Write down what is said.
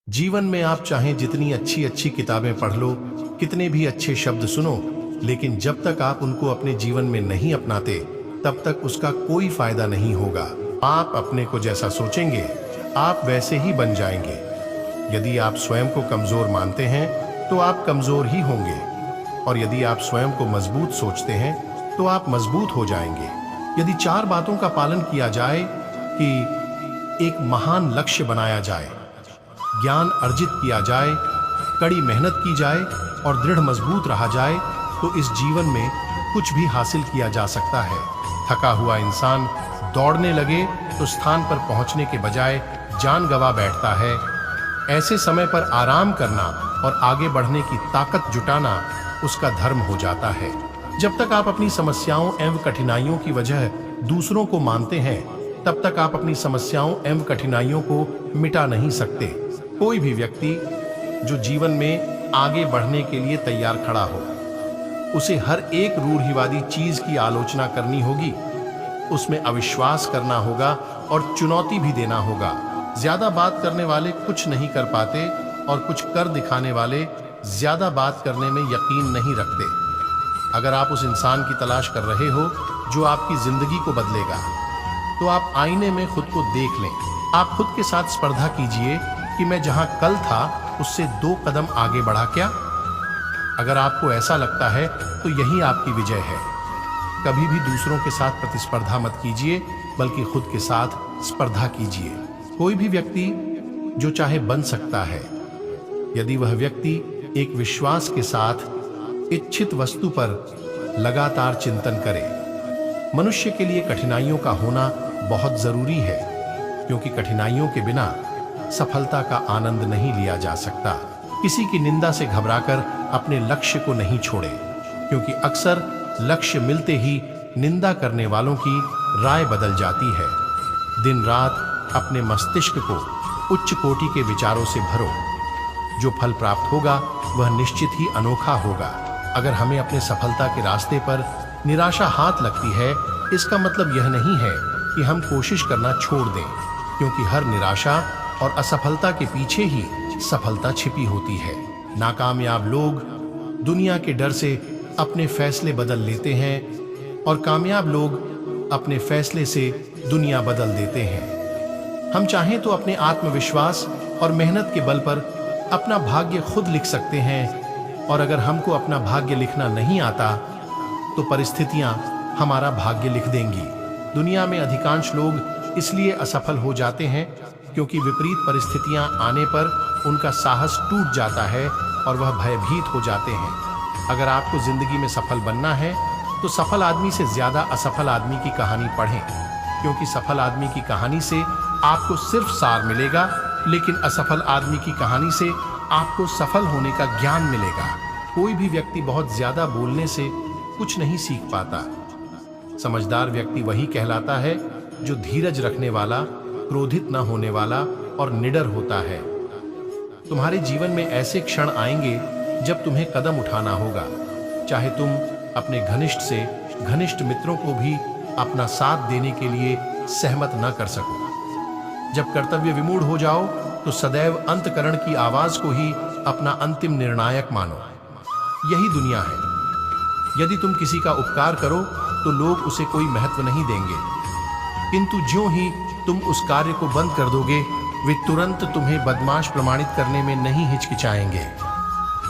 जीवन में आप चाहें जितनी अच्छी अच्छी किताबें पढ़ लो, कितने भी अच्छे शब्द सुनो, लेकिन जब तक आप उनको अपने जीवन में नहीं अपनाते तब तक उसका कोई फायदा नहीं होगा। आप अपने को जैसा सोचेंगे आप वैसे ही बन जाएंगे। यदि आप स्वयं को कमजोर मानते हैं तो आप कमजोर ही होंगे, और यदि आप स्वयं को मजबूत सोचते हैं तो आप मजबूत हो जाएंगे। यदि चार बातों का पालन किया जाए कि एक महान लक्ष्य बनाया जाए, ज्ञान अर्जित किया जाए, कड़ी मेहनत की जाए और दृढ़ मजबूत रहा जाए, तो इस जीवन में कुछ भी हासिल किया जा सकता है। थका हुआ इंसान दौड़ने लगे तो स्थान पर पहुंचने के बजाय जान गंवा बैठता है। ऐसे समय पर आराम करना और आगे बढ़ने की ताकत जुटाना उसका धर्म हो जाता है। जब तक आप अपनी समस्याओं एवं कठिनाइयों की वजह दूसरों को मानते हैं, तब तक आप अपनी समस्याओं एवं कठिनाइयों को मिटा नहीं सकते। कोई भी व्यक्ति जो जीवन में आगे बढ़ने के लिए तैयार खड़ा हो, उसे हर एक रूढ़िवादी चीज की आलोचना करनी होगी, उसमें अविश्वास करना होगा और चुनौती भी देना होगा। ज्यादा बात करने वाले कुछ नहीं कर पाते और कुछ कर दिखाने वाले ज्यादा बात करने में यकीन नहीं रखते। अगर आप उस इंसान की तलाश कर रहे हो जो आपकी जिंदगी को बदलेगा, तो आप आईने में खुद को देख लें। आप खुद के साथ स्पर्धा कीजिए कि मैं जहां कल था उससे 2 कदम आगे बढ़ा क्या। अगर आपको ऐसा लगता है तो यही आपकी विजय है। कभी भी दूसरों के साथ प्रतिस्पर्धा मत कीजिए, बल्कि खुद के साथ स्पर्धा कीजिए। कोई भी व्यक्ति जो चाहे बन सकता है, यदि वह व्यक्ति एक विश्वास के साथ इच्छित वस्तु पर लगातार चिंतन करे। मनुष्य के लिए कठिनाइयों का होना बहुत जरूरी है, क्योंकि कठिनाइयों के बिना सफलता का आनंद नहीं लिया जा सकता। किसी की निंदा से घबराकर अपने लक्ष्य को नहीं छोड़े, क्योंकि अक्सर लक्ष्य मिलते ही निंदा करने वालों की राय बदल जाती है। दिन रात अपने मस्तिष्क को उच्च कोटि के विचारों से भरो। जो फल प्राप्त होगा वह निश्चित ही अनोखा होगा। अगर हमें अपने सफलता के रास्ते पर निराशा हाथ लगती है, इसका मतलब यह नहीं है कि हम कोशिश करना छोड़ दें, क्योंकि हर निराशा और असफलता के पीछे ही सफलता छिपी होती है। नाकामयाब लोग दुनिया के डर से अपने फैसले बदल लेते हैं, और कामयाब लोग अपने फैसले से दुनिया बदल देते हैं। हम चाहें तो अपने आत्मविश्वास और मेहनत के बल पर अपना भाग्य खुद लिख सकते हैं, और अगर हमको अपना भाग्य लिखना नहीं आता तो परिस्थितियां हमारा भाग्य लिख देंगी। दुनिया में अधिकांश लोग इसलिए असफल हो जाते हैं क्योंकि विपरीत परिस्थितियां आने पर उनका साहस टूट जाता है और वह भयभीत हो जाते हैं। अगर आपको जिंदगी में सफल बनना है तो सफल आदमी से ज्यादा असफल आदमी की कहानी पढ़ें, क्योंकि सफल आदमी की कहानी से आपको सिर्फ सार मिलेगा, लेकिन असफल आदमी की कहानी से आपको सफल होने का ज्ञान मिलेगा। कोई भी व्यक्ति बहुत ज्यादा बोलने से कुछ नहीं सीख पाता। समझदार व्यक्ति वही कहलाता है जो धीरज रखने वाला, क्रोधित न होने वाला और निडर होता है। तुम्हारे जीवन में ऐसे क्षण आएंगे जब तुम्हें कदम उठाना होगा, चाहे तुम अपने घनिष्ठ से घनिष्ठ मित्रों को भी अपना साथ देने के लिए सहमत न कर सको। जब कर्तव्य विमूढ़ हो जाओ तो सदैव अंतकरण की आवाज को ही अपना अंतिम निर्णायक मानो। यही दुनिया है। यदि तुम किसी का उपकार करो तो लोग उसे कोई महत्व नहीं देंगे, किंतु ज्यों ही तुम उस कार्य को बंद कर दोगे, वे तुरंत तुम्हें बदमाश प्रमाणित करने में नहीं हिचकिचाएंगे।